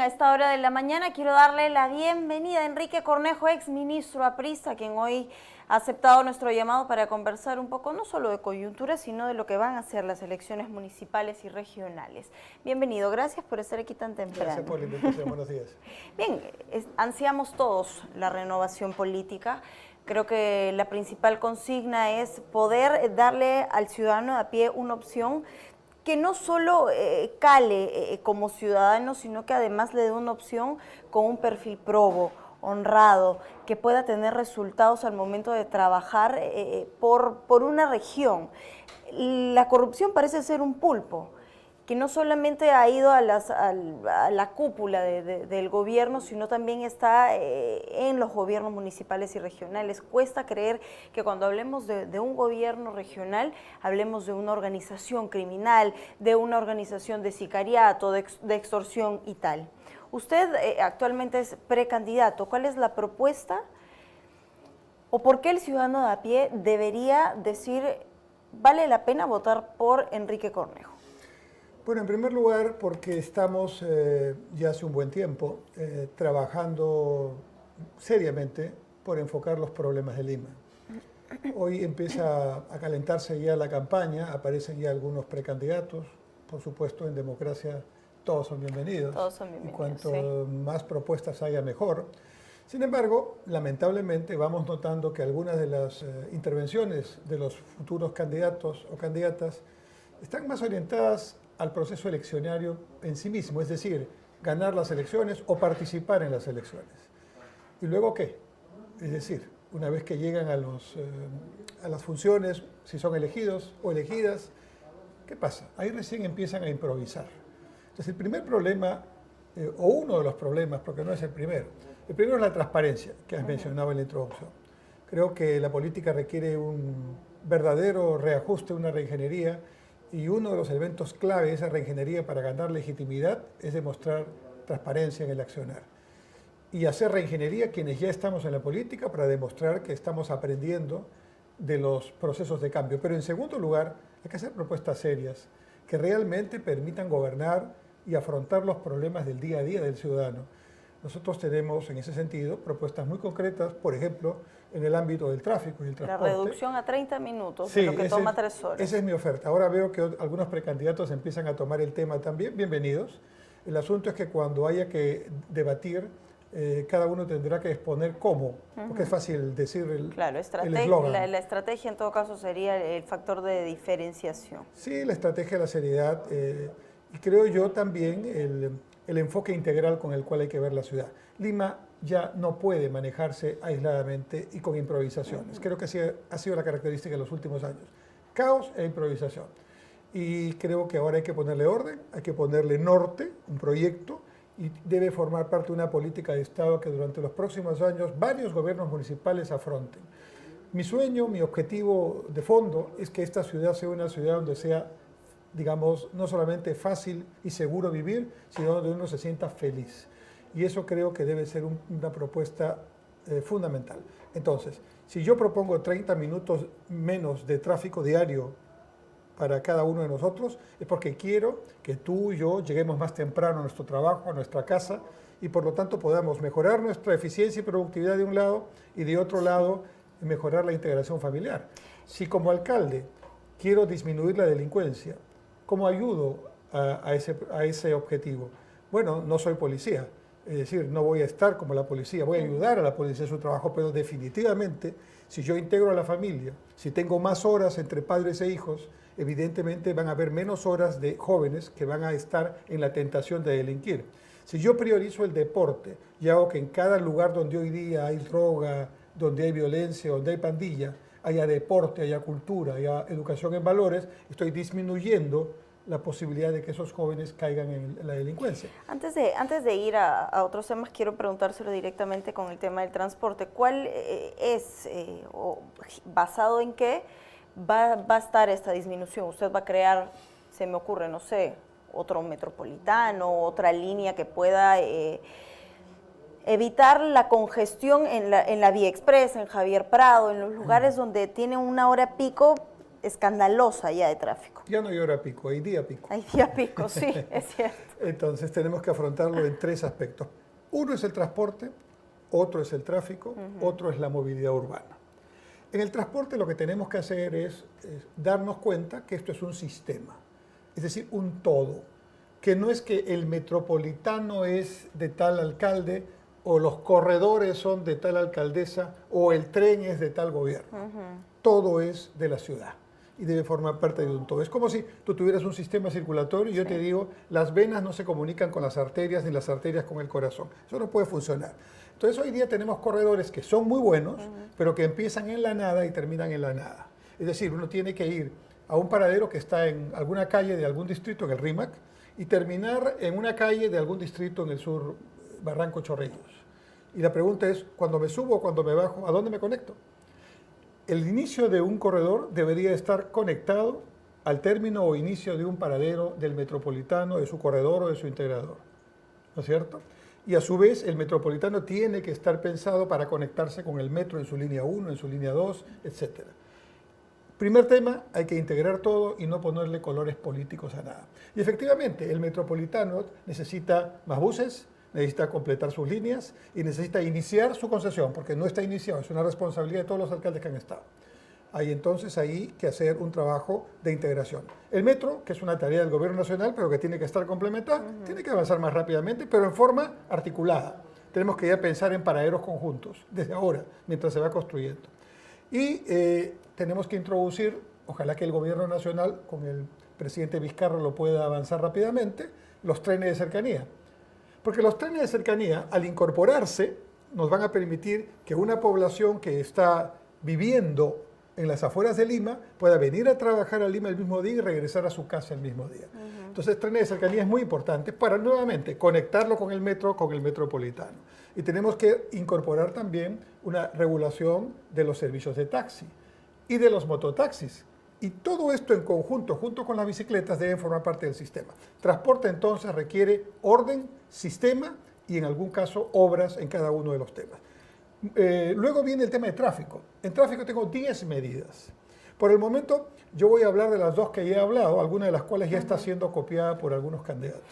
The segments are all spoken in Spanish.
a esta hora de la mañana quiero darle la bienvenida a Enrique Cornejo, ex ministro aprista, quien hoy ha aceptado nuestro llamado para conversar un poco no solo de coyuntura, sino de lo que van a ser las elecciones municipales y regionales. Bienvenido, gracias por estar aquí tan temprano. Gracias por la invitación, buenos días. Bien, ansiamos todos la renovación política. Creo que la principal consigna es poder darle al ciudadano de a pie una opción que no solo cale como ciudadano, sino que además le dé una opción con un perfil probo, honrado, que pueda tener resultados al momento de trabajar por una región. La corrupción parece ser un pulpo, que no solamente ha ido a la cúpula del gobierno, sino también está en los gobiernos municipales y regionales. Cuesta creer que cuando hablemos de un gobierno regional, hablemos de una organización criminal, de una organización de sicariato, de extorsión y tal. Usted actualmente es precandidato. ¿Cuál es la propuesta? ¿O por qué el ciudadano de a pie debería decir, vale la pena votar por Enrique Cornejo? Bueno, en primer lugar, porque estamos ya hace un buen tiempo trabajando seriamente por enfocar los problemas de Lima. Hoy empieza a calentarse ya la campaña, aparecen ya algunos precandidatos, por supuesto en democracia todos son bienvenidos. Todos son bienvenidos, y cuanto sí. más propuestas haya, mejor. Sin embargo, lamentablemente vamos notando que algunas de las intervenciones de los futuros candidatos o candidatas están más orientadas al proceso eleccionario en sí mismo, es decir, ganar las elecciones o participar en las elecciones. ¿Y luego qué? Es decir, una vez que llegan a las funciones, si son elegidos o elegidas, ¿qué pasa? Ahí recién empiezan a improvisar. Entonces el primer problema, o uno de los problemas, porque no es el primero es la transparencia, que has mencionado en la introducción. Creo que la política requiere un verdadero reajuste, una reingeniería, y uno de los elementos clave de esa reingeniería para ganar legitimidad es demostrar transparencia en el accionar. Y hacer reingeniería quienes ya estamos en la política para demostrar que estamos aprendiendo de los procesos de cambio. Pero en segundo lugar, hay que hacer propuestas serias que realmente permitan gobernar y afrontar los problemas del día a día del ciudadano. Nosotros tenemos en ese sentido propuestas muy concretas, por ejemplo, en el ámbito del tráfico y el transporte. La reducción a 30 minutos, sí, de lo que toma 3 horas. Esa es mi oferta. Ahora veo que algunos precandidatos empiezan a tomar el tema también. Bienvenidos. El asunto es que cuando haya que debatir, cada uno tendrá que exponer cómo, porque es fácil decir el eslogan. La estrategia en todo caso sería el factor de diferenciación. Sí, la estrategia, la seriedad, y creo yo también el enfoque integral con el cual hay que ver la ciudad. Lima ya no puede manejarse aisladamente y con improvisaciones. Creo que así ha sido la característica de los últimos años. Caos e improvisación. Y creo que ahora hay que ponerle orden, hay que ponerle norte, un proyecto, y debe formar parte de una política de Estado que durante los próximos años varios gobiernos municipales afronten. Mi sueño, mi objetivo de fondo es que esta ciudad sea una ciudad donde sea, digamos, no solamente fácil y seguro vivir, sino donde uno se sienta feliz. Y eso creo que debe ser una propuesta fundamental. Entonces, si yo propongo 30 minutos menos de tráfico diario para cada uno de nosotros, es porque quiero que tú y yo lleguemos más temprano a nuestro trabajo, a nuestra casa, y por lo tanto podamos mejorar nuestra eficiencia y productividad de un lado, y de otro lado mejorar la integración familiar. Si como alcalde quiero disminuir la delincuencia, ¿cómo ayudo a ese objetivo? Bueno, no soy policía, es decir, no voy a estar como la policía, voy a ayudar a la policía en su trabajo, pero definitivamente, si yo integro a la familia, si tengo más horas entre padres e hijos, evidentemente van a haber menos horas de jóvenes que van a estar en la tentación de delinquir. Si yo priorizo el deporte y hago que en cada lugar donde hoy día hay droga, donde hay violencia, donde hay pandilla, haya deporte, haya cultura, haya educación en valores, estoy disminuyendo la posibilidad de que esos jóvenes caigan en la delincuencia. Antes de ir a otros temas, quiero preguntárselo directamente con el tema del transporte. ¿Cuál es, o basado en qué, va a estar esta disminución? ¿Usted va a crear, se me ocurre, no sé, otro metropolitano, otra línea que pueda evitar la congestión en la Vía Express, en Javier Prado, en los lugares donde tiene una hora pico, escandalosa ya de tráfico. Ya no hay hora pico, hay día pico. Hay día pico, sí, es cierto. Entonces tenemos que afrontarlo en tres aspectos. Uno es el transporte, otro es el tráfico, otro es la movilidad urbana. En el transporte lo que tenemos que hacer es darnos cuenta que esto es un sistema, es decir, un todo, que no es que el metropolitano es de tal alcalde o los corredores son de tal alcaldesa o el tren es de tal gobierno. Todo es de la ciudad y debe formar parte de un todo. Es como si tú tuvieras un sistema circulatorio y yo te digo, las venas no se comunican con las arterias ni las arterias con el corazón. Eso no puede funcionar. Entonces hoy día tenemos corredores que son muy buenos, pero que empiezan en la nada y terminan en la nada. Es decir, uno tiene que ir a un paradero que está en alguna calle de algún distrito, en el RIMAC, y terminar en una calle de algún distrito en el sur, Barranco Chorrillos. Y la pregunta es, cuando me subo o cuando me bajo, ¿a dónde me conecto? El inicio de un corredor debería estar conectado al término o inicio de un paradero del metropolitano, de su corredor o de su integrador. ¿No es cierto? Y a su vez el metropolitano tiene que estar pensado para conectarse con el metro en su línea 1, en su línea 2, etc. Primer tema, hay que integrar todo y no ponerle colores políticos a nada. Y efectivamente, el metropolitano necesita más buses, necesita completar sus líneas y necesita iniciar su concesión, porque no está iniciado, es una responsabilidad de todos los alcaldes que han estado. Hay entonces ahí que hacer un trabajo de integración. El metro, que es una tarea del gobierno nacional, pero que tiene que estar complementada, tiene que avanzar más rápidamente, pero en forma articulada. Tenemos que ya pensar en paraderos conjuntos, desde ahora, mientras se va construyendo. Y tenemos que introducir, ojalá que el gobierno nacional, con el presidente Vizcarra lo pueda avanzar rápidamente, los trenes de cercanía. Porque los trenes de cercanía, al incorporarse, nos van a permitir que una población que está viviendo en las afueras de Lima pueda venir a trabajar a Lima el mismo día y regresar a su casa el mismo día. Entonces, trenes de cercanía es muy importante para nuevamente conectarlo con el metro, con el metropolitano. Y tenemos que incorporar también una regulación de los servicios de taxi y de los mototaxis. Y todo esto en conjunto, junto con las bicicletas, deben formar parte del sistema. Transporte entonces requiere orden, sistema y en algún caso obras en cada uno de los temas. Luego viene el tema de tráfico. En tráfico tengo 10 medidas. Por el momento yo voy a hablar de las dos que ya he hablado, alguna de las cuales ya está siendo copiada por algunos candidatos.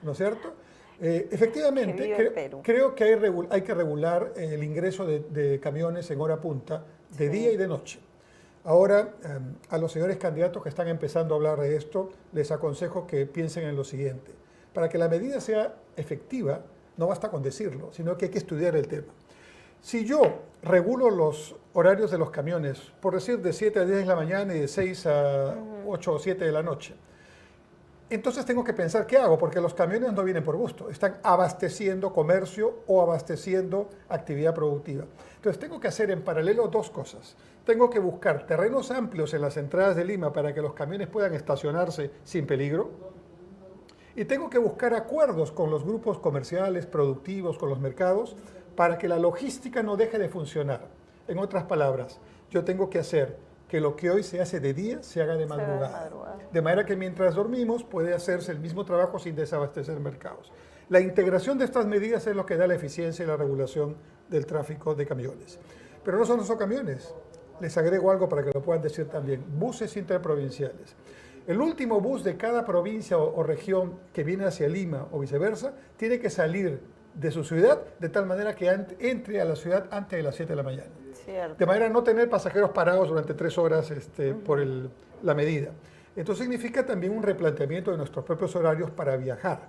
¿No es cierto? Efectivamente, creo que hay que regular el ingreso de camiones en hora punta, de día y de noche. Ahora, a los señores candidatos que están empezando a hablar de esto, les aconsejo que piensen en lo siguiente. Para que la medida sea efectiva, no basta con decirlo, sino que hay que estudiar el tema. Si yo regulo los horarios de los camiones, por decir de 7 a 10 de la mañana y de 6 a 8 o 7 de la noche, entonces tengo que pensar qué hago, porque los camiones no vienen por gusto, están abasteciendo comercio o abasteciendo actividad productiva. Entonces tengo que hacer en paralelo dos cosas. Tengo que buscar terrenos amplios en las entradas de Lima para que los camiones puedan estacionarse sin peligro. Y tengo que buscar acuerdos con los grupos comerciales, productivos, con los mercados, para que la logística no deje de funcionar. En otras palabras, yo tengo que hacer que lo que hoy se hace de día se haga de madrugada. De manera que mientras dormimos puede hacerse el mismo trabajo sin desabastecer mercados. La integración de estas medidas es lo que da la eficiencia y la regulación del tráfico de camiones. Pero no son solo camiones. Les agrego algo para que lo puedan decir también. Buses interprovinciales. El último bus de cada provincia o región que viene hacia Lima o viceversa tiene que salir de su ciudad de tal manera que entre a la ciudad antes de las 7 de la mañana. Cierto. De manera a no tener pasajeros parados durante 3 horas por la medida. Esto significa también un replanteamiento de nuestros propios horarios para viajar.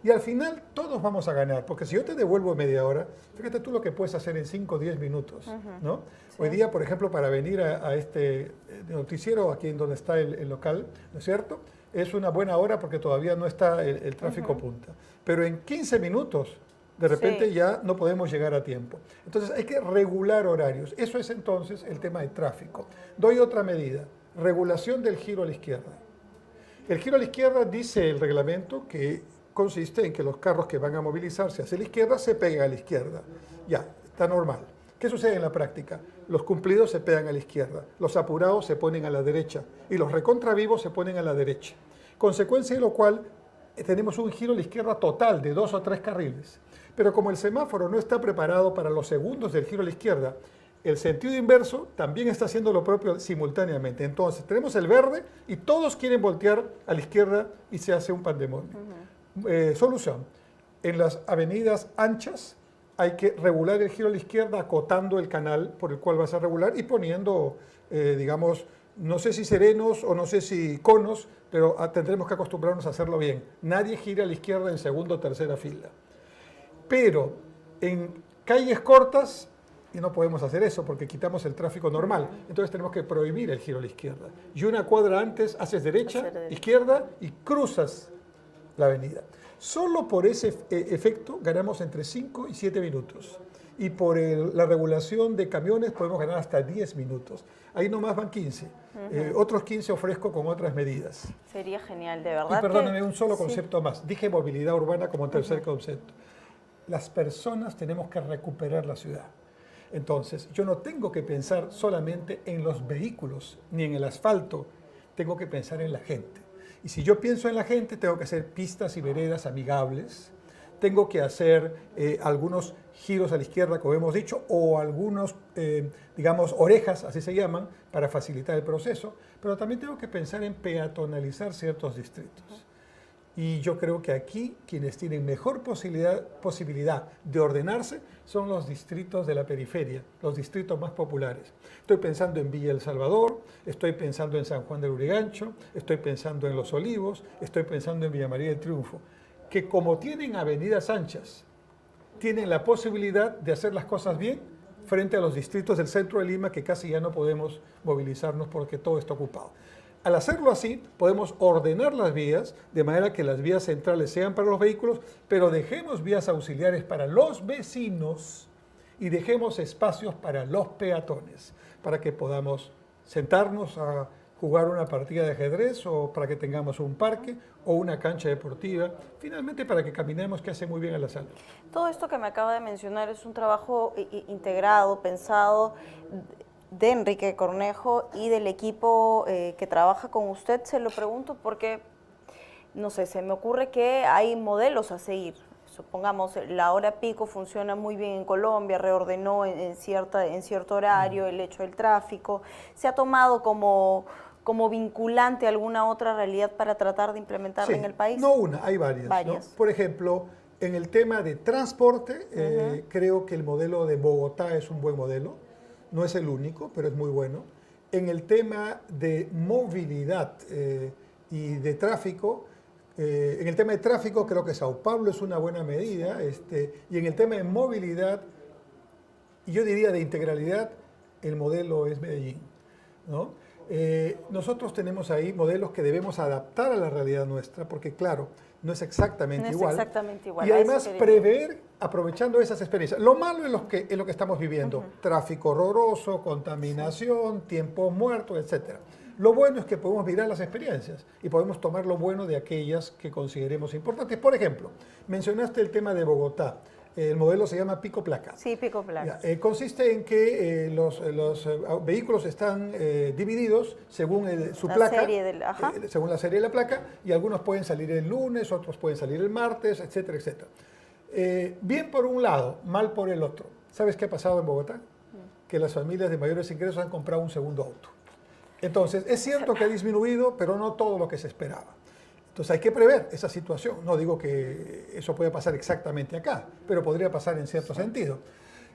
Y al final todos vamos a ganar, porque si yo te devuelvo media hora, fíjate tú lo que puedes hacer en 5 o 10 minutos, ¿no? Sí. Hoy día, por ejemplo, para venir a este noticiero, aquí en donde está el local, ¿no es cierto? Es una buena hora porque todavía no está el tráfico punta. Pero en 15 minutos, de repente ya no podemos llegar a tiempo. Entonces hay que regular horarios. Eso es entonces el tema de tráfico. Doy otra medida, regulación del giro a la izquierda. El giro a la izquierda dice el reglamento que consiste en que los carros que van a movilizarse hacia la izquierda se peguen a la izquierda. Ya, está normal. ¿Qué sucede en la práctica? Los cumplidos se pegan a la izquierda, los apurados se ponen a la derecha y los recontravivos se ponen a la derecha. Consecuencia de lo cual tenemos un giro a la izquierda total de 2 o 3 carriles. Pero como el semáforo no está preparado para los segundos del giro a la izquierda, el sentido inverso también está haciendo lo propio simultáneamente. Entonces, tenemos el verde y todos quieren voltear a la izquierda y se hace un pandemonio. Solución. En las avenidas anchas hay que regular el giro a la izquierda acotando el canal por el cual vas a regular y poniendo, digamos, no sé si serenos o no sé si conos, pero tendremos que acostumbrarnos a hacerlo bien. Nadie gira a la izquierda en segunda o tercera fila. Pero en calles cortas, y no podemos hacer eso porque quitamos el tráfico normal, entonces tenemos que prohibir el giro a la izquierda. Y una cuadra antes haces derecha, izquierda y cruzas la avenida. Solo por ese efecto ganamos entre 5 y 7 minutos. Y por la regulación de camiones podemos ganar hasta 10 minutos. Ahí nomás van 15. Otros 15 ofrezco con otras medidas. Sería genial, de verdad. Y perdóname, un solo concepto más. Dije movilidad urbana como tercer concepto. Las personas tenemos que recuperar la ciudad. Entonces, yo no tengo que pensar solamente en los vehículos ni en el asfalto. Tengo que pensar en la gente. Y si yo pienso en la gente, tengo que hacer pistas y veredas amigables, tengo que hacer algunos giros a la izquierda, como hemos dicho, o algunos, digamos, orejas, así se llaman, para facilitar el proceso, pero también tengo que pensar en peatonalizar ciertos distritos. Y yo creo que aquí quienes tienen mejor posibilidad de ordenarse son los distritos de la periferia, los distritos más populares. Estoy pensando en Villa El Salvador, estoy pensando en San Juan del Urigancho, estoy pensando en Los Olivos, estoy pensando en Villa María del Triunfo, que como tienen avenidas anchas, tienen la posibilidad de hacer las cosas bien frente a los distritos del centro de Lima que casi ya no podemos movilizarnos porque todo está ocupado. Al hacerlo así, podemos ordenar las vías de manera que las vías centrales sean para los vehículos, pero dejemos vías auxiliares para los vecinos y dejemos espacios para los peatones, para que podamos sentarnos a jugar una partida de ajedrez o para que tengamos un parque o una cancha deportiva, finalmente para que caminemos, que hace muy bien a la salud. Todo esto que me acaba de mencionar es un trabajo integrado, pensado, de Enrique Cornejo y del equipo que trabaja con usted. Se lo pregunto porque, no sé, se me ocurre que hay modelos a seguir. Supongamos, la hora pico funciona muy bien en Colombia, reordenó en cierto horario el hecho del tráfico. ¿Se ha tomado como vinculante alguna otra realidad para tratar de implementarla en el país? No una, hay varias. ¿No? Por ejemplo, en el tema de transporte, creo que el modelo de Bogotá es un buen modelo. No es el único, pero es muy bueno. En el tema de movilidad y de tráfico, en el tema de tráfico creo que Sao Paulo es una buena medida, y en el tema de movilidad, y yo diría de integralidad, el modelo es Medellín, ¿no? Nosotros tenemos ahí modelos que debemos adaptar a la realidad nuestra, porque claro, no es exactamente igual. Exactamente igual. Y además prever aprovechando esas experiencias. Lo malo es lo que estamos viviendo, tráfico horroroso, contaminación, tiempos muertos, etc. Lo bueno es que podemos mirar las experiencias y podemos tomar lo bueno de aquellas que consideremos importantes. Por ejemplo, mencionaste el tema de Bogotá. El modelo se llama Pico Placa. Sí, Pico Placa. Consiste en que los vehículos están divididos según su placa, según la serie de la placa, y algunos pueden salir el lunes, otros pueden salir el martes, etcétera, etcétera. Bien por un lado, mal por el otro. ¿Sabes qué ha pasado en Bogotá? Que las familias de mayores ingresos han comprado un segundo auto. Entonces, es cierto que ha disminuido, pero no todo lo que se esperaba. Entonces hay que prever esa situación. No digo que eso pueda pasar exactamente acá, pero podría pasar en cierto sentido.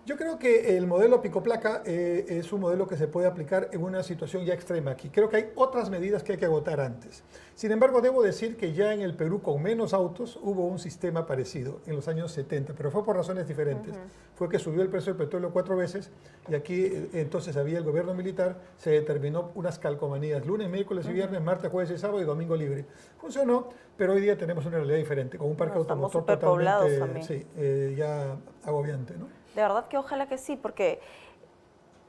Yo creo que el modelo Pico Placa es un modelo que se puede aplicar en una situación ya extrema aquí. Creo que hay otras medidas que hay que agotar antes. Sin embargo, debo decir que ya en el Perú con menos autos hubo un sistema parecido en los años 70, pero fue por razones diferentes. Fue que subió el precio del petróleo 4 veces y aquí entonces había el gobierno militar, se determinó unas calcomanías, lunes, miércoles y viernes, martes, jueves y sábado y domingo libre. Funcionó, pero hoy día tenemos una realidad diferente, con un parque automotor totalmente ya agobiante, ¿no? De verdad que ojalá que sí, porque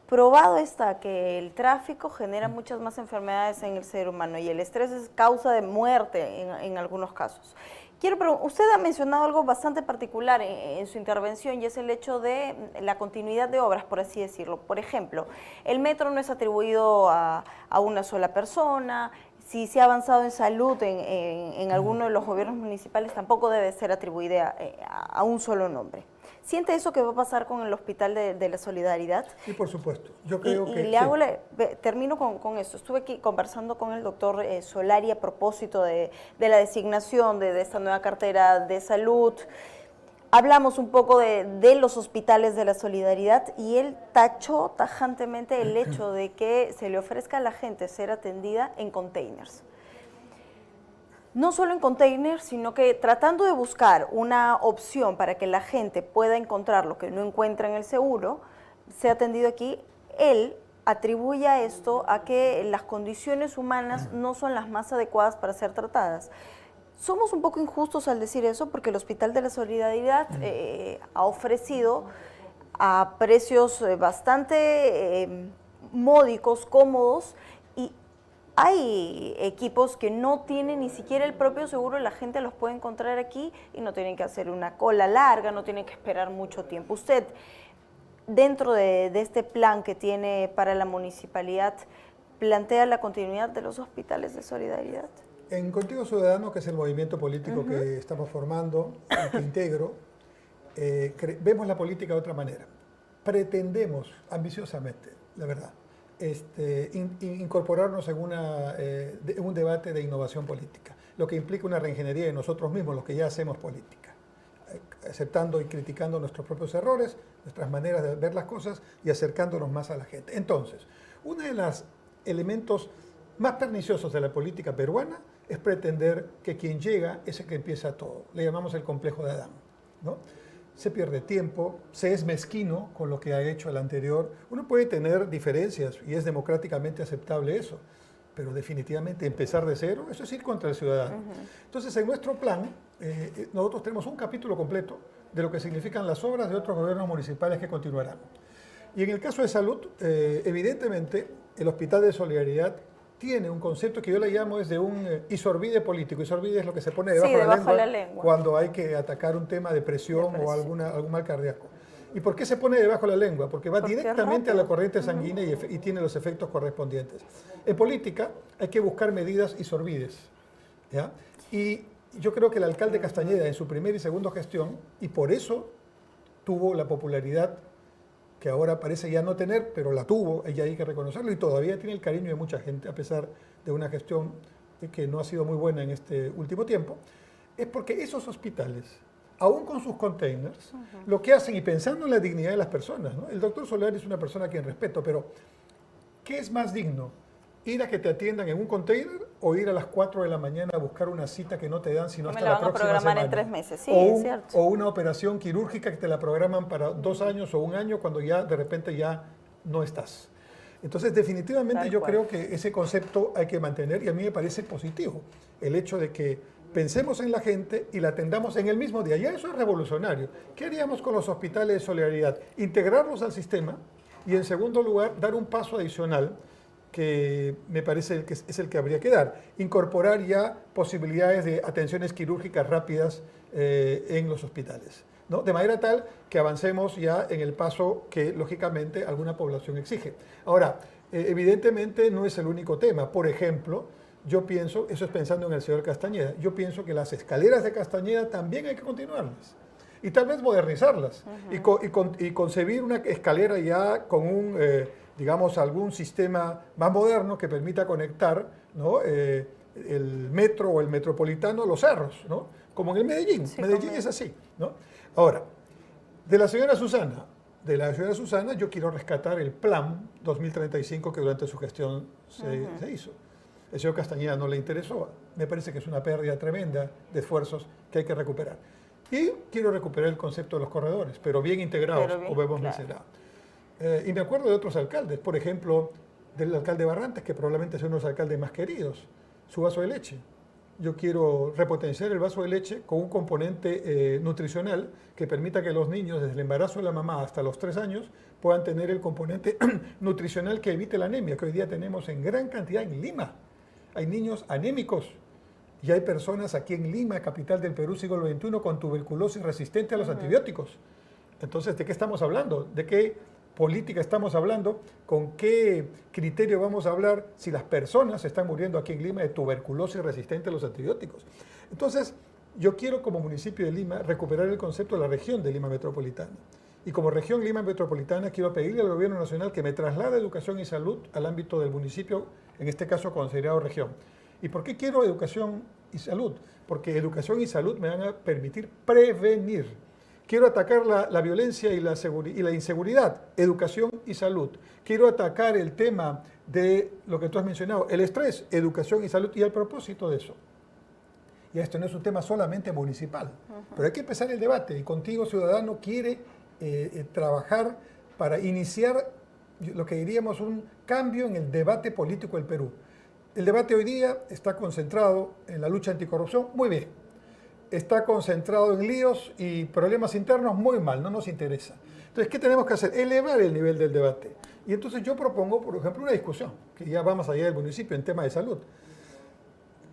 probado está que el tráfico genera muchas más enfermedades en el ser humano y el estrés es causa de muerte en algunos casos. Quiero preguntar, usted ha mencionado algo bastante particular en su intervención y es el hecho de la continuidad de obras, por así decirlo. Por ejemplo, el metro no es atribuido a una sola persona. Si se ha avanzado en salud en alguno de los gobiernos municipales, tampoco debe ser atribuida a un solo nombre. ¿Siente eso que va a pasar con el Hospital de la Solidaridad? Sí, por supuesto. Yo creo que... le hago termino con esto. Estuve aquí conversando con el doctor Solari a propósito de la designación de esta nueva cartera de salud. Hablamos un poco de los hospitales de la solidaridad y él tachó tajantemente el hecho de que se le ofrezca a la gente ser atendida en containers. No solo en containers, sino que tratando de buscar una opción para que la gente pueda encontrar lo que no encuentra en el seguro, sea atendido aquí. Él atribuye a esto a que las condiciones humanas no son las más adecuadas para ser tratadas. Somos un poco injustos al decir eso porque el Hospital de la Solidaridad ha ofrecido a precios bastante módicos, cómodos, y hay equipos que no tienen ni siquiera el propio seguro, la gente los puede encontrar aquí y no tienen que hacer una cola larga, no tienen que esperar mucho tiempo. Usted, dentro de este plan que tiene para la municipalidad, ¿plantea la continuidad de los hospitales de solidaridad? En Contigo Ciudadano, que es el movimiento político que estamos formando y que integro, vemos la política de otra manera. Pretendemos ambiciosamente, la verdad, incorporarnos en un debate de innovación política, lo que implica una reingeniería de nosotros mismos, los que ya hacemos política, aceptando y criticando nuestros propios errores, nuestras maneras de ver las cosas y acercándonos más a la gente. Entonces, uno de los elementos más perniciosos de la política peruana es pretender que quien llega es el que empieza todo. Le llamamos el complejo de Adán, ¿no? Se pierde tiempo, se es mezquino con lo que ha hecho el anterior. Uno puede tener diferencias y es democráticamente aceptable eso, pero definitivamente empezar de cero, eso es ir contra el ciudadano. Entonces, en nuestro plan, nosotros tenemos un capítulo completo de lo que significan las obras de otros gobiernos municipales que continuarán. Y en el caso de salud, evidentemente, el Hospital de Solidaridad tiene un concepto que yo le llamo es de un isorbide político. Isorbide es lo que se pone debajo de la lengua cuando hay que atacar un tema de presión o algún mal cardíaco. ¿Y por qué se pone debajo de la lengua? Porque va directamente a la corriente sanguínea y tiene los efectos correspondientes. En política hay que buscar medidas isorbides, ¿ya? Y yo creo que el alcalde Castañeda en su primera y segunda gestión, y por eso tuvo la popularidad que ahora parece ya no tener, pero la tuvo, ella hay que reconocerlo, y todavía tiene el cariño de mucha gente, a pesar de una gestión que no ha sido muy buena en este último tiempo, es porque esos hospitales, aún con sus containers, lo que hacen, y pensando en la dignidad de las personas, ¿no? El doctor Solari es una persona a quien respeto, pero ¿qué es más digno? ¿Ir a que te atiendan en un container o ir a las 4 de la mañana a buscar una cita que no te dan sino hasta la próxima semana? Me la van a programar en 3 meses, sí, es cierto. O una operación quirúrgica que te la programan para 2 años o 1 año cuando ya de repente ya no estás. Entonces, definitivamente yo creo que ese concepto hay que mantener y a mí me parece positivo el hecho de que pensemos en la gente y la atendamos en el mismo día. Ya eso es revolucionario. ¿Qué haríamos con los hospitales de solidaridad? Integrarlos al sistema y, en segundo lugar, dar un paso adicional que me parece que es el que habría que dar. Incorporar ya posibilidades de atenciones quirúrgicas rápidas en los hospitales, ¿no? De manera tal que avancemos ya en el paso que, lógicamente, alguna población exige. Ahora, evidentemente no es el único tema. Por ejemplo, yo pienso, eso es pensando en el señor Castañeda, yo pienso que las escaleras de Castañeda también hay que continuarlas y tal vez modernizarlas y concebir una escalera ya con un, digamos, algún sistema más moderno que permita conectar, ¿no? El metro o el metropolitano, los cerros, ¿no? Como en el Medellín. Sí, Medellín es así, ¿no? Ahora, de la señora Susana, yo quiero rescatar el plan 2035 que durante su gestión se hizo. El señor Castañeda no le interesó. Me parece que es una pérdida tremenda de esfuerzos que hay que recuperar. Y quiero recuperar el concepto de los corredores, pero bien integrados, como hemos mencionado. Y me acuerdo de otros alcaldes, por ejemplo, del alcalde Barrantes, que probablemente es uno de los alcaldes más queridos, su vaso de leche. Yo quiero repotenciar el vaso de leche con un componente nutricional que permita que los niños, desde el embarazo de la mamá hasta los 3 años, puedan tener el componente nutricional que evite la anemia, que hoy día tenemos en gran cantidad en Lima. Hay niños anémicos y hay personas aquí en Lima, capital del Perú, siglo XXI, con tuberculosis resistente a los antibióticos. Entonces, ¿de qué estamos hablando? ¿De qué política estamos hablando? ¿Con qué criterio vamos a hablar si las personas están muriendo aquí en Lima de tuberculosis resistente a los antibióticos? Entonces, Yo quiero como municipio de Lima recuperar el concepto de la región de Lima Metropolitana. Y como región Lima Metropolitana quiero pedirle al gobierno nacional que me traslade educación y salud al ámbito del municipio, en este caso considerado región. ¿Y por qué quiero educación y salud? Porque educación y salud me van a permitir prevenir. Quiero atacar la violencia y la inseguridad, educación y salud. Quiero atacar el tema de lo que tú has mencionado, el estrés, educación y salud. Y al propósito de eso, y esto no es un tema solamente municipal, pero hay que empezar el debate. Y Contigo Ciudadano quiere trabajar para iniciar lo que diríamos un cambio en el debate político del Perú. El debate hoy día está concentrado en la lucha anticorrupción, muy bien. Está concentrado en líos y problemas internos, muy mal, no nos interesa. Entonces, ¿qué tenemos que hacer? Elevar el nivel del debate. Y entonces yo propongo, por ejemplo, una discusión, que ya va más allá del municipio en tema de salud.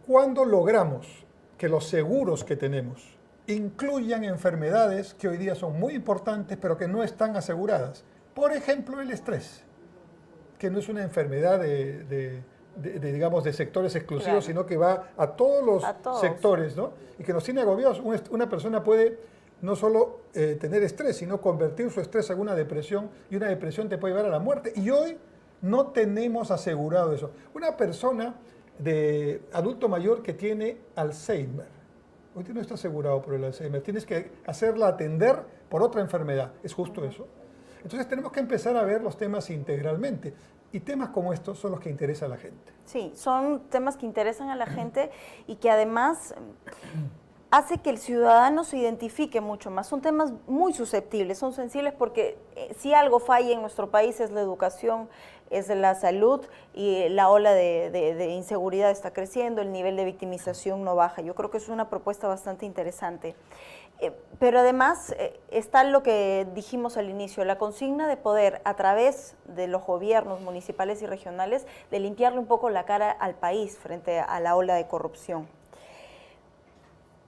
¿Cuándo logramos que los seguros que tenemos incluyan enfermedades que hoy día son muy importantes, pero que no están aseguradas? Por ejemplo, el estrés, que no es una enfermedad digamos, de sectores exclusivos, claro, sino que va a todos los sectores, ¿no? Y que nos tiene agobiados. Una persona puede no solo tener estrés, sino convertir su estrés en una depresión, y una depresión te puede llevar a la muerte. Y hoy no tenemos asegurado eso. Una persona de adulto mayor que tiene Alzheimer, hoy no está asegurado por el Alzheimer, tienes que hacerla atender por otra enfermedad. ¿Es justo eso? Entonces tenemos que empezar a ver los temas integralmente. Y temas como estos son los que interesan a la gente. Sí, son temas que interesan a la gente y que además hace que el ciudadano se identifique mucho más. Son temas muy susceptibles, son sensibles porque si algo falla en nuestro país es la educación, es la salud, y la ola de inseguridad está creciendo, el nivel de victimización no baja. Yo creo que es una propuesta bastante interesante. Pero además está lo que dijimos al inicio, la consigna de poder, a través de los gobiernos municipales y regionales, de limpiarle un poco la cara al país frente a la ola de corrupción.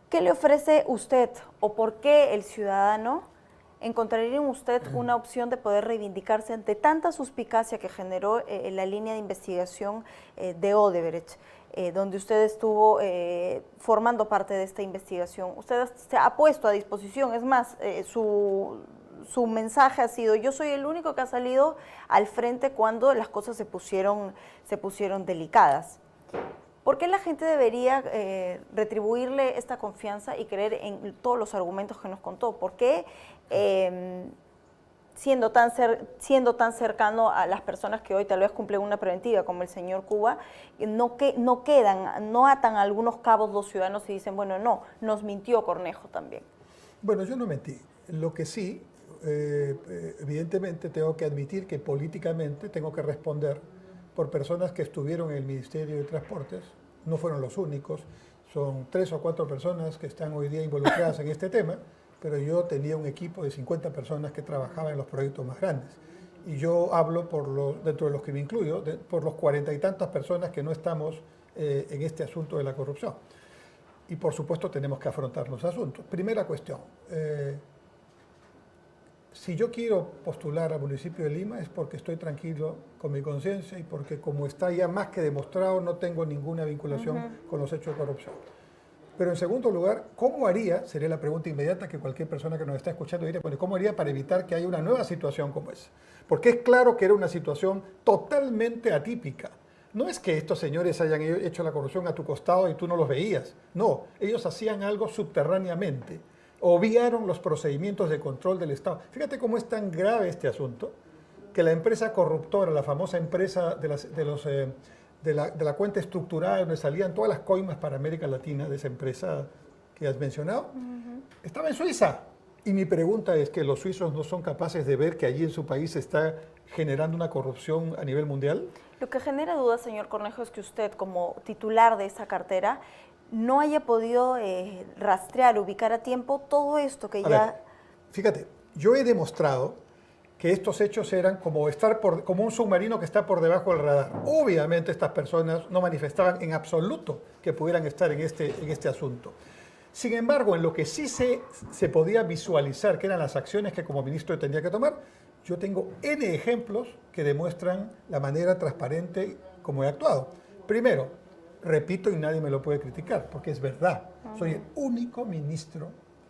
¿Qué le ofrece usted o por qué el ciudadano encontraría en usted una opción de poder reivindicarse ante tanta suspicacia que generó la línea de investigación de Odebrecht? Donde usted estuvo formando parte de esta investigación? Usted se ha puesto a disposición, es más, su mensaje ha sido: yo soy el único que ha salido al frente cuando las cosas se pusieron delicadas. ¿Por qué la gente debería retribuirle esta confianza y creer en todos los argumentos que nos contó? ¿Por qué siendo tan cercano a las personas que hoy tal vez cumplen una preventiva, como el señor Cuba, no atan algunos cabos los ciudadanos y dicen, bueno, no, nos mintió Cornejo también? Bueno, yo no mentí. Lo que sí, evidentemente tengo que admitir que políticamente tengo que responder por personas que estuvieron en el Ministerio de Transportes. No fueron los únicos, son 3 o 4 personas que están hoy día involucradas en este tema, pero yo tenía un equipo de 50 personas que trabajaban en los proyectos más grandes. Y yo hablo, dentro de los que me incluyo, por los 40 y tantas personas que no estamos en este asunto de la corrupción. Y por supuesto tenemos que afrontar los asuntos. Primera cuestión, si yo quiero postular al municipio de Lima es porque estoy tranquilo con mi conciencia y porque, como está ya más que demostrado, no tengo ninguna vinculación con los hechos de corrupción. Pero en segundo lugar, ¿cómo haría? Sería la pregunta inmediata que cualquier persona que nos está escuchando diría, bueno, ¿cómo haría para evitar que haya una nueva situación como esa? Porque es claro que era una situación totalmente atípica. No es que estos señores hayan hecho la corrupción a tu costado y tú no los veías. No, ellos hacían algo subterráneamente. Obviaron los procedimientos de control del Estado. Fíjate cómo es tan grave este asunto, que la empresa corruptora, la famosa empresa de la cuenta estructurada donde salían todas las coimas para América Latina, de esa empresa que has mencionado, estaba en Suiza. Y mi pregunta es que los suizos no son capaces de ver que allí en su país se está generando una corrupción a nivel mundial. Lo que genera dudas, señor Cornejo, es que usted, como titular de esa cartera, no haya podido rastrear, ubicar a tiempo todo esto que Fíjate, yo he demostrado que estos hechos eran como un submarino que está por debajo del radar. Obviamente estas personas no manifestaban en absoluto que pudieran estar en este asunto. Sin embargo, en lo que sí se podía visualizar, que eran las acciones que como ministro tenía que tomar, yo tengo N ejemplos que demuestran la manera transparente como he actuado. Primero, repito, y nadie me lo puede criticar, porque es verdad. Soy el único ministro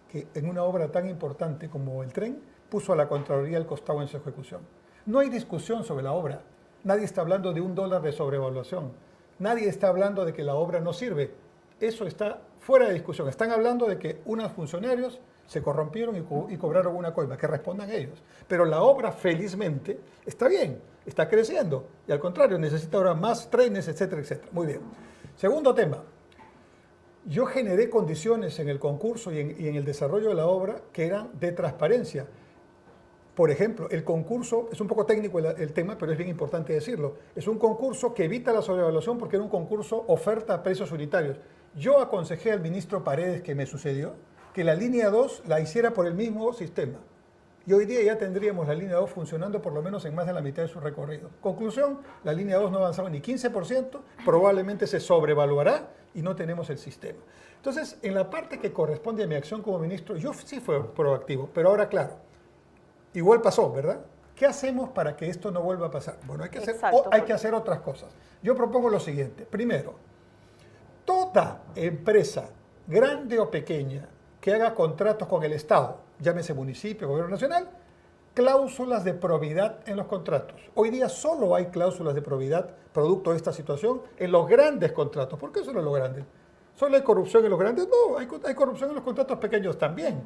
que en una obra tan importante como el tren puso a la Contraloría al costado en su ejecución. No hay discusión sobre la obra. Nadie está hablando de $1 de sobrevaluación. Nadie está hablando de que la obra no sirve. Eso está fuera de discusión. Están hablando de que unos funcionarios se corrompieron y cobraron una coima, que respondan ellos. Pero la obra, felizmente, está bien, está creciendo. Y al contrario, necesita ahora más trenes, etcétera, etcétera. Muy bien. Segundo tema. Yo generé condiciones en el concurso y en el desarrollo de la obra que eran de transparencia. Por ejemplo, el concurso, es un poco técnico el tema, pero es bien importante decirlo. Es un concurso que evita la sobrevaluación porque era un concurso oferta a precios unitarios. Yo aconsejé al ministro Paredes, que me sucedió, que la línea 2 la hiciera por el mismo sistema. Y hoy día ya tendríamos la línea 2 funcionando por lo menos en más de la mitad de su recorrido. Conclusión, la línea 2 no avanzaba ni 15%, probablemente se sobrevaluará y no tenemos el sistema. Entonces, en la parte que corresponde a mi acción como ministro, yo sí fui proactivo, pero ahora claro, igual pasó, ¿verdad? ¿Qué hacemos para que esto no vuelva a pasar? Bueno, hay que hacer otras cosas. Yo propongo lo siguiente. Primero, toda empresa, grande o pequeña, que haga contratos con el Estado, llámese municipio, gobierno nacional, cláusulas de probidad en los contratos. Hoy día solo hay cláusulas de probidad producto de esta situación en los grandes contratos. ¿Por qué solo en los grandes? ¿Solo hay corrupción en los grandes? No, hay corrupción en los contratos pequeños también.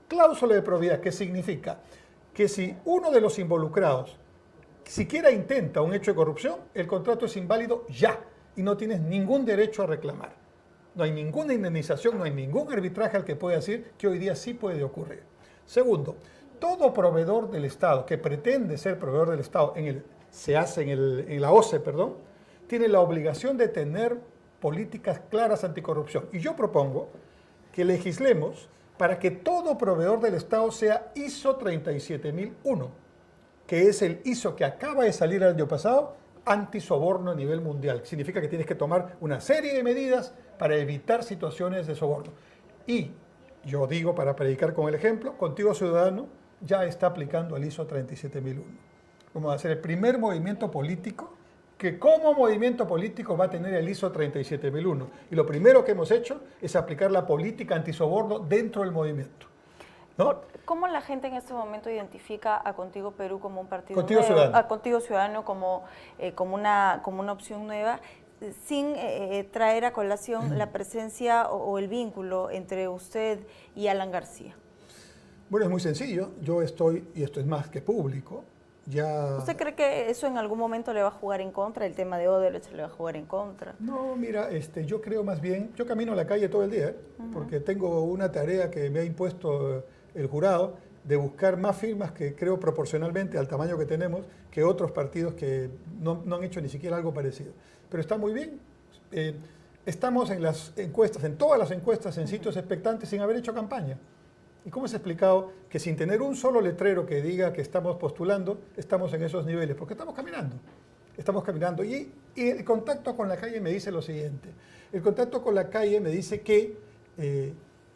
Cláusula de probidad, ¿qué significa? Que si uno de los involucrados siquiera intenta un hecho de corrupción, el contrato es inválido ya y no tienes ningún derecho a reclamar. No hay ninguna indemnización, no hay ningún arbitraje al que pueda decir que hoy día sí puede ocurrir. Segundo, todo proveedor del Estado que pretende ser proveedor del Estado, en la OCE, tiene la obligación de tener políticas claras anticorrupción. Y yo propongo que legislemos para que todo proveedor del Estado sea ISO 37001, que es el ISO que acaba de salir el año pasado, antisoborno a nivel mundial. Significa que tienes que tomar una serie de medidas para evitar situaciones de soborno. Y yo digo, para predicar con el ejemplo, Contigo Ciudadano ya está aplicando el ISO 37001. Vamos a hacer el primer movimiento político que como movimiento político va a tener el ISO 37001. Y lo primero que hemos hecho es aplicar la política antisoborno dentro del movimiento, ¿no? ¿Cómo la gente en este momento identifica a Contigo Perú como un partido Contigo nuevo, Ciudadano. a Contigo Ciudadano como una opción nueva, sin traer a colación la presencia o el vínculo entre usted y Alan García? Bueno, es muy sencillo. Yo estoy, y esto es más que público, ya... ¿Usted cree que eso en algún momento le va a jugar en contra? ¿El tema de Odebrecht le va a jugar en contra? No, mira, yo creo más bien, yo camino a la calle todo el día, porque tengo una tarea que me ha impuesto el jurado de buscar más firmas que creo proporcionalmente al tamaño que tenemos que otros partidos que no han hecho ni siquiera algo parecido. Pero está muy bien. Estamos en las encuestas, en todas las encuestas, en sitios expectantes sin haber hecho campaña. ¿Y cómo es explicado que sin tener un solo letrero que diga que estamos postulando, estamos en esos niveles? Porque estamos caminando. Estamos caminando. Y el contacto con la calle me dice lo siguiente. El contacto con la calle me dice que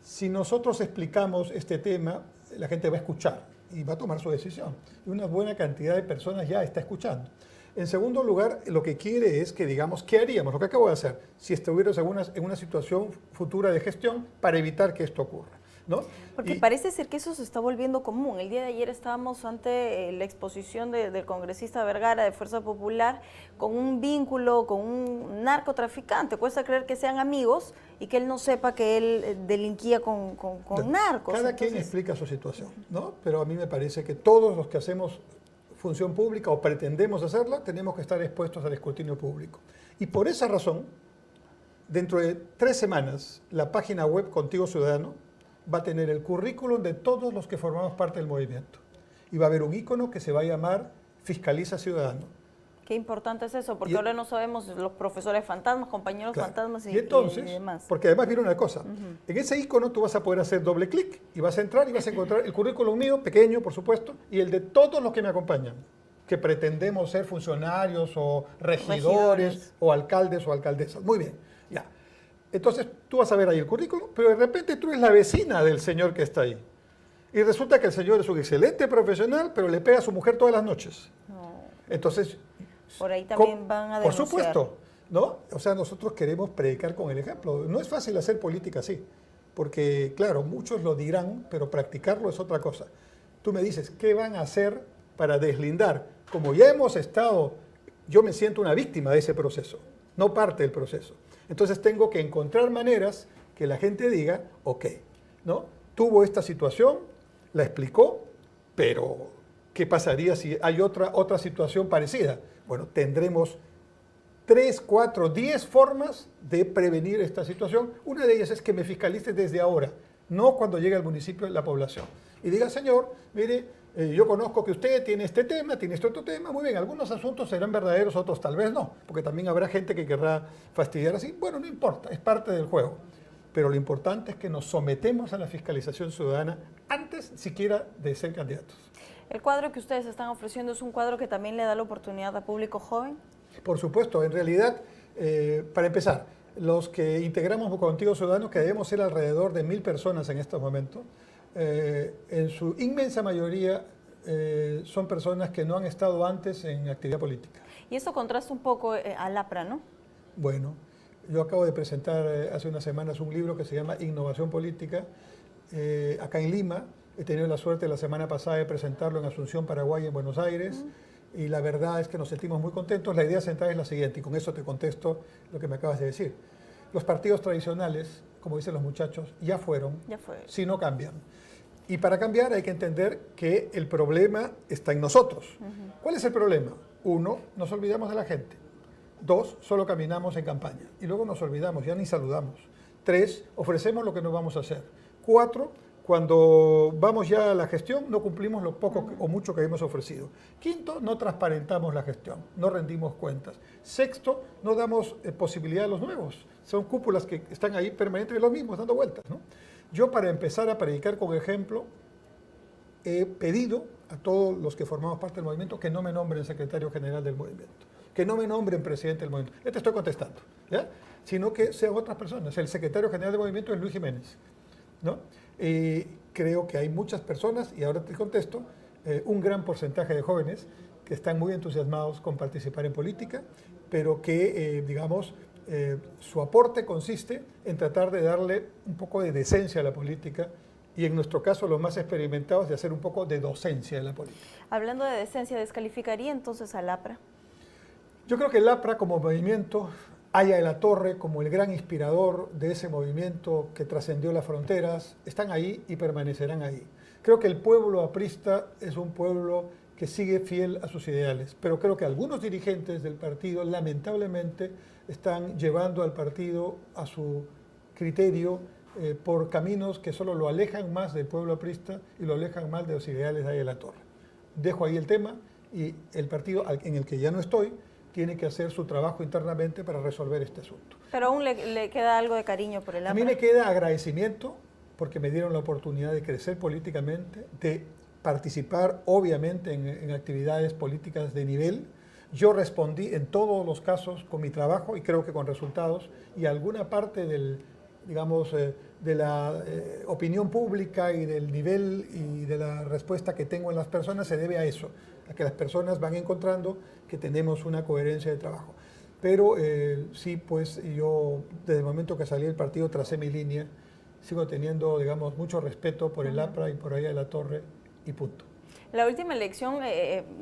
si nosotros explicamos este tema, la gente va a escuchar y va a tomar su decisión. Y una buena cantidad de personas ya está escuchando. En segundo lugar, lo que quiere es que digamos, ¿qué haríamos? Lo que acabo de hacer, si estuviéramos en una situación futura de gestión para evitar que esto ocurra, ¿no? Porque parece ser que eso se está volviendo común. El día de ayer estábamos ante la exposición del congresista Vergara de Fuerza Popular con un vínculo con un narcotraficante. Cuesta creer que sean amigos y que él no sepa que él delinquía con narcos. Cada quien explica su situación, ¿no? Pero a mí me parece que todos los que hacemos función pública o pretendemos hacerla, tenemos que estar expuestos al escrutinio público. Y por esa razón, dentro de 3 semanas, la página web Contigo Ciudadano va a tener el currículum de todos los que formamos parte del movimiento. Y va a haber un ícono que se va a llamar Fiscaliza Ciudadano. Qué importante es eso, porque ahora no sabemos los profesores fantasmas, compañeros fantasmas y entonces, y demás. Porque además viene una cosa, en ese icono tú vas a poder hacer doble clic y vas a entrar y vas a encontrar el currículum mío, pequeño por supuesto, y el de todos los que me acompañan, que pretendemos ser funcionarios o regidores o alcaldes o alcaldesas. Muy bien, ya. Entonces tú vas a ver ahí el currículum, pero de repente tú eres la vecina del señor que está ahí. Y resulta que el señor es un excelente profesional, pero le pega a su mujer todas las noches. No. Entonces... Por ahí también van a denunciar. Por supuesto. ¿no? O sea, nosotros queremos predicar con el ejemplo. No es fácil hacer política así, porque, claro, muchos lo dirán, pero practicarlo es otra cosa. Tú me dices, ¿qué van a hacer para deslindar? Como ya hemos estado, yo me siento una víctima de ese proceso, no parte del proceso. Entonces tengo que encontrar maneras que la gente diga, ok, ¿no? Tuvo esta situación, la explicó, pero ¿qué pasaría si hay otra situación parecida? Bueno, tendremos 3, 4, 10 formas de prevenir esta situación. Una de ellas es que me fiscalice desde ahora, no cuando llegue al municipio la población. Y diga, señor, mire, yo conozco que usted tiene este tema, tiene este otro tema. Muy bien, algunos asuntos serán verdaderos, otros tal vez no, porque también habrá gente que querrá fastidiar así. Bueno, no importa, es parte del juego. Pero lo importante es que nos sometemos a la fiscalización ciudadana antes siquiera de ser candidatos. ¿El cuadro que ustedes están ofreciendo es un cuadro que también le da la oportunidad a público joven? Por supuesto, en realidad, para empezar, los que integramos Contigo Ciudadanos, que debemos ser alrededor de 1000 personas en estos momentos, en su inmensa mayoría son personas que no han estado antes en actividad política. Y esto contrasta un poco al APRA, ¿no? Bueno, yo acabo de presentar hace unas semanas un libro que se llama Innovación Política, acá en Lima. He tenido la suerte la semana pasada de presentarlo en Asunción, Paraguay, en Buenos Aires. Y la verdad es que nos sentimos muy contentos. La idea central es la siguiente, y con eso te contesto lo que me acabas de decir. Los partidos tradicionales, como dicen los muchachos, ya fueron, si no cambian. Y para cambiar hay que entender que el problema está en nosotros. ¿Cuál es el problema? 1, nos olvidamos de la gente. 2, solo caminamos en campaña. Y luego nos olvidamos, ya ni saludamos. 3, ofrecemos lo que no vamos a hacer. 4, cuando vamos ya a la gestión, no cumplimos lo poco o mucho que hemos ofrecido. 5, no transparentamos la gestión, no rendimos cuentas. 6, no damos posibilidad a los nuevos. Son cúpulas que están ahí permanentemente los mismos, dando vueltas, ¿no? Yo, para empezar a predicar con ejemplo, he pedido a todos los que formamos parte del movimiento que no me nombren secretario general del movimiento, que no me nombren presidente del movimiento. Ya te estoy contestando, ¿ya? Sino que sean otras personas. El secretario general del movimiento es Luis Jiménez, ¿no? Creo que hay muchas personas, y ahora te contesto, un gran porcentaje de jóvenes que están muy entusiasmados con participar en política, pero que, digamos, su aporte consiste en tratar de darle un poco de decencia a la política y, en nuestro caso, los más experimentados, de hacer un poco de docencia en la política. Hablando de decencia, ¿descalificaría entonces al APRA? Yo creo que el APRA como movimiento, Aya de la Torre como el gran inspirador de ese movimiento que trascendió las fronteras, están ahí y permanecerán ahí. Creo que el pueblo aprista es un pueblo que sigue fiel a sus ideales, pero creo que algunos dirigentes del partido lamentablemente están llevando al partido a su criterio por caminos que solo lo alejan más del pueblo aprista y lo alejan más de los ideales de Aya de la Torre. Dejo ahí el tema, y el partido en el que ya no estoy tiene que hacer su trabajo internamente para resolver este asunto. Pero aún le queda algo de cariño por el APRA. A mí me queda agradecimiento porque me dieron la oportunidad de crecer políticamente, de participar obviamente en actividades políticas de nivel. Yo respondí en todos los casos con mi trabajo y creo que con resultados, y alguna parte del, digamos, de la opinión pública y del nivel y de la respuesta que tengo en las personas se debe a eso, a que las personas van encontrando que tenemos una coherencia de trabajo. Pero sí, pues yo desde el momento que salí del partido tracé mi línea, sigo teniendo, digamos, mucho respeto por el APRA y por Aya de la Torre, y punto. La última elección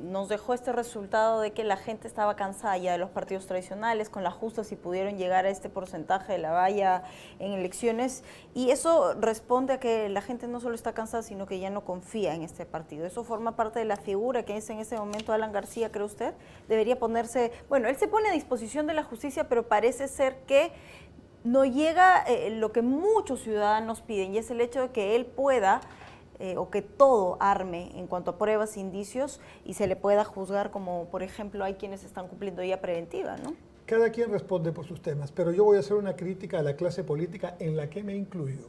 nos dejó este resultado de que la gente estaba cansada ya de los partidos tradicionales, con la justa si pudieron llegar a este porcentaje de la valla en elecciones, y eso responde a que la gente no solo está cansada, sino que ya no confía en este partido. ¿Eso forma parte de la figura que es en ese momento Alan García, cree usted? Debería ponerse, bueno, él se pone a disposición de la justicia, pero parece ser que no llega lo que muchos ciudadanos piden, y es el hecho de que él pueda o que todo arme en cuanto a pruebas e indicios y se le pueda juzgar, como por ejemplo hay quienes están cumpliendo ya preventiva, ¿no? Cada quien responde por sus temas, pero yo voy a hacer una crítica a la clase política en la que me incluyo.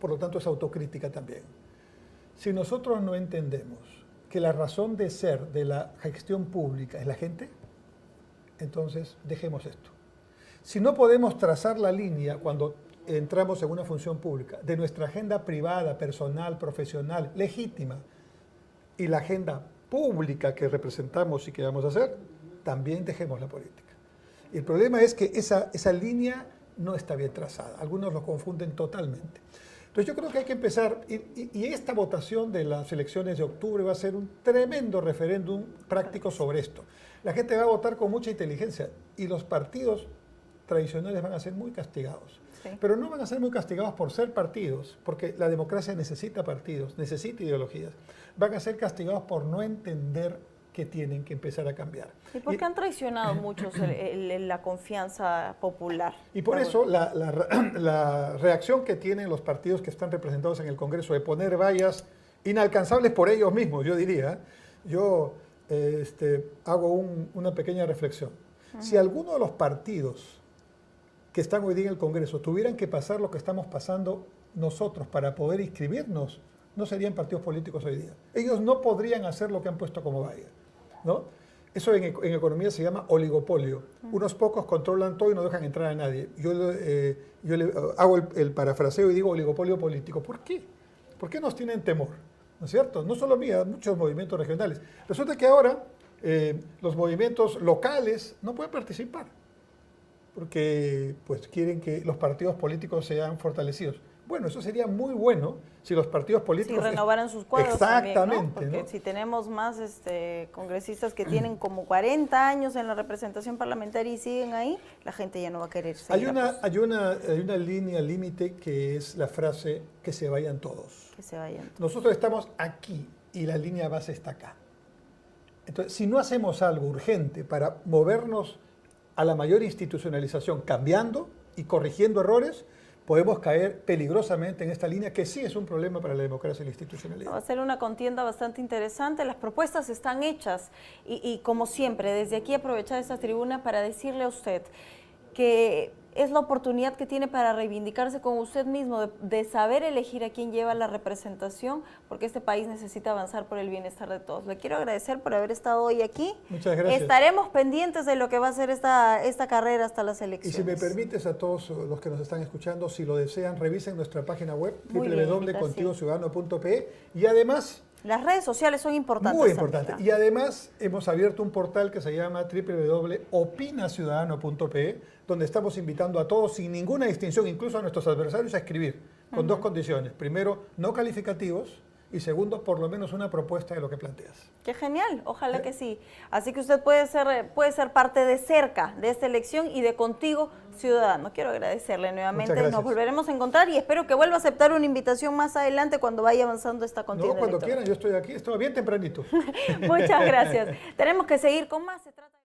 Por lo tanto, es autocrítica también. Si nosotros no entendemos que la razón de ser de la gestión pública es la gente, entonces dejemos esto. Si no podemos trazar la línea cuando entramos en una función pública de nuestra agenda privada, personal, profesional, legítima, y la agenda pública que representamos y que vamos a hacer, también dejemos la política. Y el problema es que esa línea no está bien trazada. Algunos lo confunden totalmente. Entonces yo creo que hay que empezar, y esta votación de las elecciones de octubre va a ser un tremendo referéndum práctico sobre esto. La gente va a votar con mucha inteligencia y los partidos tradicionales van a ser muy castigados. Sí. Pero no van a ser muy castigados por ser partidos, porque la democracia necesita partidos, necesita ideologías. Van a ser castigados por no entender que tienen que empezar a cambiar. ¿Y por qué han traicionado muchos la confianza popular? Y por eso la reacción que tienen los partidos que están representados en el Congreso de poner vallas inalcanzables por ellos mismos, yo diría, yo hago una pequeña reflexión. Si alguno de los partidos que están hoy día en el Congreso tuvieran que pasar lo que estamos pasando nosotros para poder inscribirnos, no serían partidos políticos hoy día. Ellos no podrían hacer lo que han puesto como valla, ¿no? Eso en economía se llama oligopolio. Unos pocos controlan todo y no dejan entrar a nadie. Yo le hago el parafraseo y digo oligopolio político. ¿Por qué? ¿Por qué nos tienen temor? ¿No es cierto? No solo mía, muchos movimientos regionales. Resulta que ahora los movimientos locales no pueden participar porque pues, quieren que los partidos políticos sean fortalecidos. Bueno, eso sería muy bueno si los partidos políticos... Si renovaran sus cuadros exactamente, también, ¿no? Porque ¿no? Si tenemos más congresistas que tienen como 40 años en la representación parlamentaria y siguen ahí, la gente ya no va a querer seguir. Hay una línea límite que es la frase que se vayan todos. Que se vayan todos. Nosotros estamos aquí y la línea base está acá. Entonces, si no hacemos algo urgente para movernos a la mayor institucionalización, cambiando y corrigiendo errores, podemos caer peligrosamente en esta línea que sí es un problema para la democracia y la institucionalidad. Va a ser una contienda bastante interesante. Las propuestas están hechas y como siempre, desde aquí aprovechar esta tribuna para decirle a usted que es la oportunidad que tiene para reivindicarse con usted mismo, de saber elegir a quién lleva la representación, porque este país necesita avanzar por el bienestar de todos. Le quiero agradecer por haber estado hoy aquí. Muchas gracias. Estaremos pendientes de lo que va a ser esta carrera hasta las elecciones. Y si me permites a todos los que nos están escuchando, si lo desean, revisen nuestra página web, www.contigoCiudadano.pe, y además... Las redes sociales son importantes. Muy importante. Y además hemos abierto un portal que se llama www.opinaciudadano.pe, donde estamos invitando a todos sin ninguna distinción, incluso a nuestros adversarios, a escribir con dos condiciones. Primero, no calificativos, y segundo, por lo menos una propuesta de lo que planteas. ¡Qué genial! Ojalá que sí. Así que usted puede ser parte de cerca de esta elección y de Contigo Ciudadano. Quiero agradecerle nuevamente. Nos volveremos a encontrar y espero que vuelva a aceptar una invitación más adelante cuando vaya avanzando esta contienda. No, cuando quieran, yo estoy aquí, estoy bien tempranito. Muchas gracias. Tenemos que seguir con más. Se trata de...